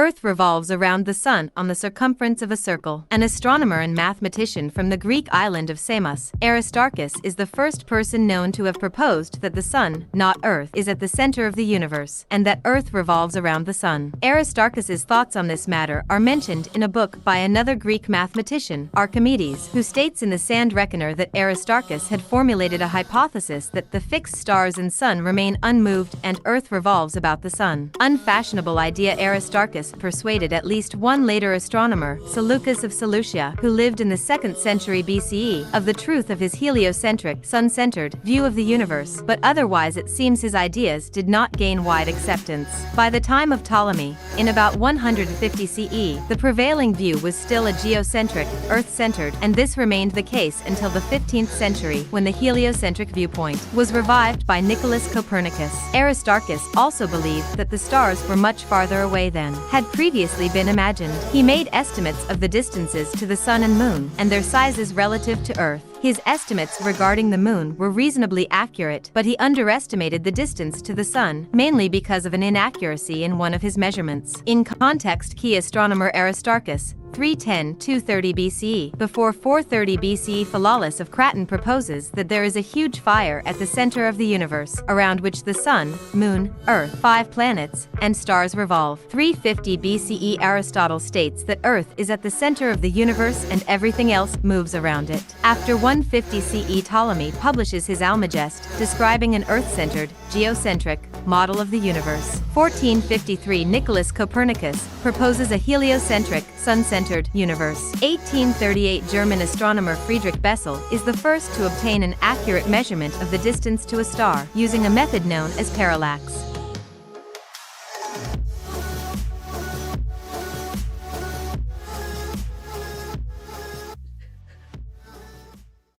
Earth revolves around the sun on the circumference of a circle. An astronomer and mathematician from the Greek island of Samos, Aristarchus is the first person known to have proposed that the sun, not Earth, is at the center of the universe, and that Earth revolves around the sun. Aristarchus's thoughts on this matter are mentioned in a book by another Greek mathematician, Archimedes, who states in the Sand Reckoner that Aristarchus had formulated a hypothesis that the fixed stars and sun remain unmoved and Earth revolves about the sun. Unfashionable idea. Aristarchus persuaded at least one later astronomer, Seleucus of Seleucia, who lived in the 2nd century BCE, of the truth of his heliocentric, sun-centered view of the universe, but otherwise it seems his ideas did not gain wide acceptance. By the time of Ptolemy, in about 150 CE, the prevailing view was still a geocentric, Earth-centered, and this remained the case until the 15th century, when the heliocentric viewpoint was revived by Nicolaus Copernicus. Aristarchus also believed that the stars were much farther away than had previously been imagined. He made estimates of the distances to the sun and moon, and their sizes relative to Earth. His estimates regarding the moon were reasonably accurate, but he underestimated the distance to the sun, mainly because of an inaccuracy in one of his measurements. In context, key astronomer Aristarchus, 310–230 BCE. Before 430 BCE, Philolaus of Craton proposes that there is a huge fire at the center of the universe, around which the sun, moon, earth, 5 planets, and stars revolve. 350 BCE, Aristotle states that Earth is at the center of the universe and everything else moves around it. After 150 CE, Ptolemy publishes his Almagest, describing an Earth-centered, geocentric model of the universe. 1453, Nicolaus Copernicus proposes a heliocentric, sun-centered universe. 1838, German astronomer Friedrich Bessel is the first to obtain an accurate measurement of the distance to a star, using a method known as parallax.